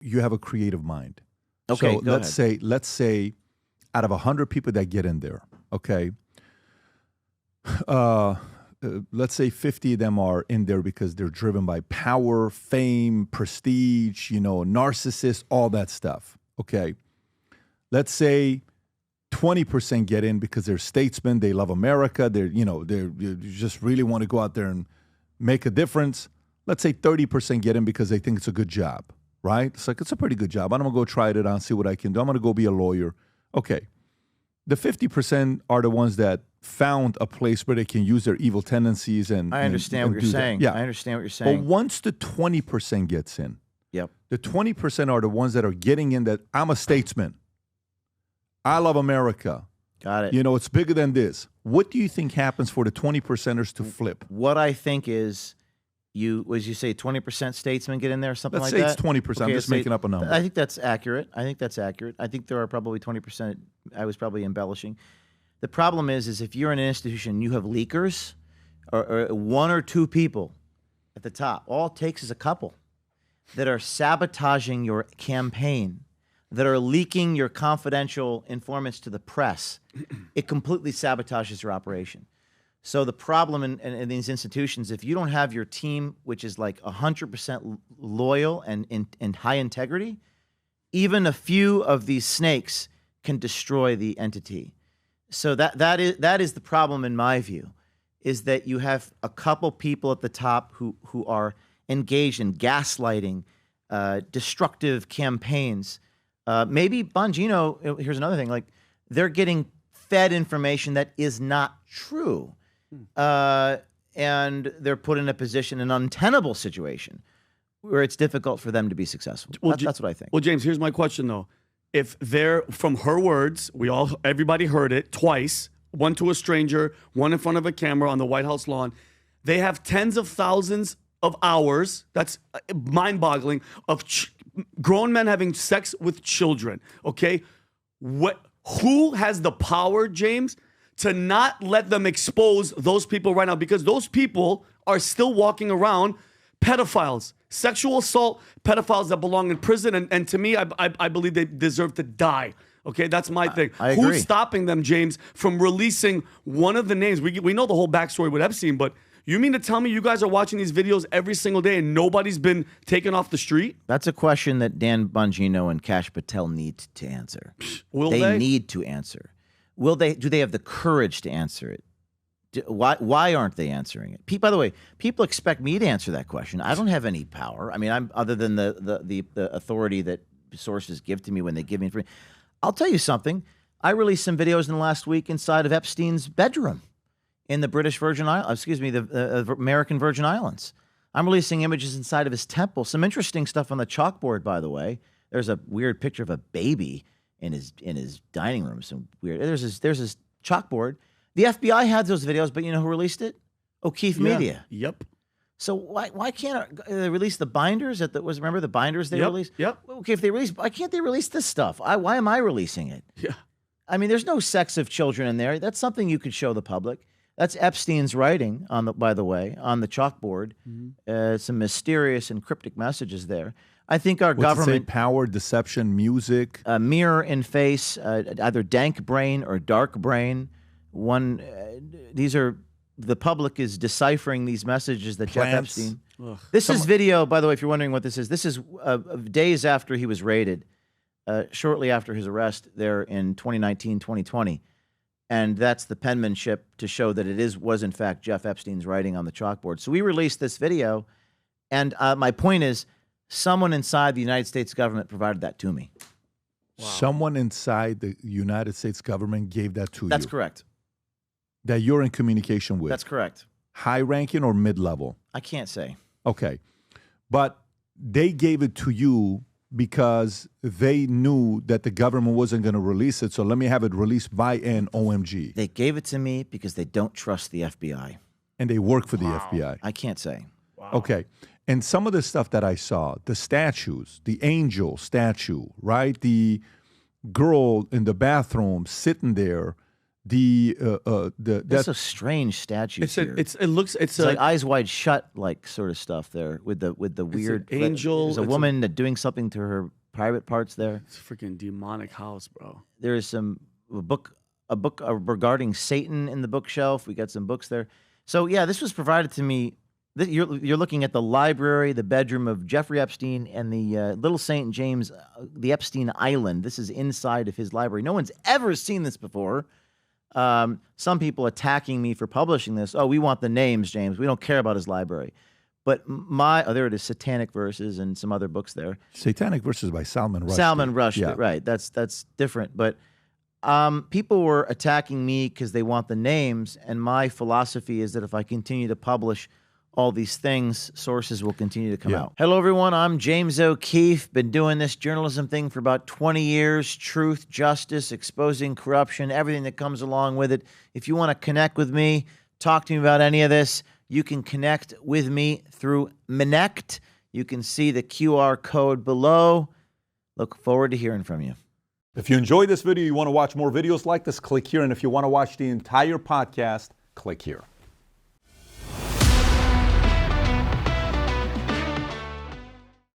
you have a creative mind. Okay, so go ahead. let's say out of 100 people that get in there, okay, let's say 50 of them are in there because they're driven by power, fame, prestige, narcissists, all that stuff. Okay. Let's say 20% get in because they're statesmen, they love America, they just really want to go out there and make a difference. Let's say 30% get in because they think it's a good job, right? It's like, it's a pretty good job. I'm going to go try it out and see what I can do. I'm going to go be a lawyer. Okay. The 50% are the ones that found a place where they can use their evil tendencies and I understand what you're saying. Yeah. I understand what you're saying. But once the 20% gets in, yep. the 20% are the ones that are getting in that I'm a statesman. I love America. Got it. It's bigger than this. What do you think happens for the 20%ers to flip? What I think is you say 20% statesmen get in there, something Let's like that? Let's say it's 20%. I'm just making up a number. I think that's accurate. I think there are probably 20%. I was probably embellishing. The problem is if you're in an institution, you have leakers or one or two people at the top. All it takes is a couple that are sabotaging your campaign, that are leaking your confidential informants to the press. It completely sabotages your operation. So the problem in these institutions, if you don't have your team, which is like 100% loyal and high integrity, even a few of these snakes can destroy the entity. So that is the problem in my view, is that you have a couple people at the top who are engaged in gaslighting, destructive campaigns. Maybe Bongino, here's another thing, like they're getting fed information that is not true. And they're put in a position, an untenable situation, where it's difficult for them to be successful. Well, that's what I think. Well, James, here's my question though. If they're, from her words, everybody heard it twice, one to a stranger, one in front of a camera on the White House lawn, they have tens of thousands of hours, that's mind-boggling, of grown men having sex with children, okay? Who has the power, James, to not let them expose those people right now? Because those people are still walking around pedophiles, sexual assault pedophiles that belong in prison. And to me, I believe they deserve to die. Okay, that's my thing. I agree. Who's stopping them, James, from releasing one of the names? We know the whole backstory with Epstein, but you mean to tell me you guys are watching these videos every single day and nobody's been taken off the street? That's a question that Dan Bongino and Kash Patel need to answer. Will they? They need to answer. Will they? Do they have the courage to answer it? Why aren't they answering it? By the way, people expect me to answer that question. I don't have any power. I mean, I'm other than the authority that sources give to me when they give me information. I'll tell you something. I released some videos in the last week inside of Epstein's bedroom in the British Virgin Islands. The American Virgin Islands. I'm releasing images inside of his temple. Some interesting stuff on the chalkboard, by the way. There's a weird picture of a baby in his dining room. Some weird. There's his chalkboard. The FBI had those videos, but you know who released it? O'Keefe Media. Yep. So why can't they release the binders? Remember the binders they released? Yep. Okay, if they release, why can't they release this stuff? Why am I releasing it? Yeah. I mean, there's no sex of children in there. That's something you could show the public. That's Epstein's writing by the way, on the chalkboard. Some mysterious and cryptic messages there. I think our government power, deception, music, mirror in face, either dank brain or dark brain. These are. The public is deciphering these messages that Jeff Epstein. This is video, by the way, if you're wondering what this is. This is days after he was raided, shortly after his arrest there in 2019, 2020. And that's the penmanship to show that it was in fact Jeff Epstein's writing on the chalkboard. So we released this video, and my point is someone inside the United States government provided that to me. Wow. Someone inside the United States government gave that to you? That's correct. That you're in communication with? That's correct. High-ranking or mid-level? I can't say. Okay. But they gave it to you because they knew that the government wasn't going to release it, so let me have it released by an OMG. They gave it to me because they don't trust the FBI. And they work for the FBI? I can't say. Wow. Okay. And some of the stuff that I saw, the statues, the angel statue, right? The girl in the bathroom sitting there, That's a strange statue. It's like Eyes Wide Shut, like sort of stuff there with the weird angel. There's a woman doing something to her private parts there. It's a freaking demonic house, bro. There is a book regarding Satan in the bookshelf. We got some books there. So yeah, this was provided to me. You're looking at the library, the bedroom of Jeffrey Epstein, and the Little St. James, the Epstein Island. This is inside of his library. No one's ever seen this before. Some people attacking me for publishing this. Oh, we want the names, James. We don't care about his library. But there it is, Satanic Verses and some other books there. Satanic Verses by Salman Rushdie. Salman Rushdie, right. That's different. But people were attacking me because they want the names, and my philosophy is that if I continue to publish all these things, sources will continue to come out. Hello, everyone. I'm James O'Keefe. Been doing this journalism thing for about 20 years. Truth, justice, exposing corruption, everything that comes along with it. If you want to connect with me, talk to me about any of this, you can connect with me through Minect. You can see the QR code below. Look forward to hearing from you. If you enjoyed this video, you want to watch more videos like this, click here. And if you want to watch the entire podcast, click here.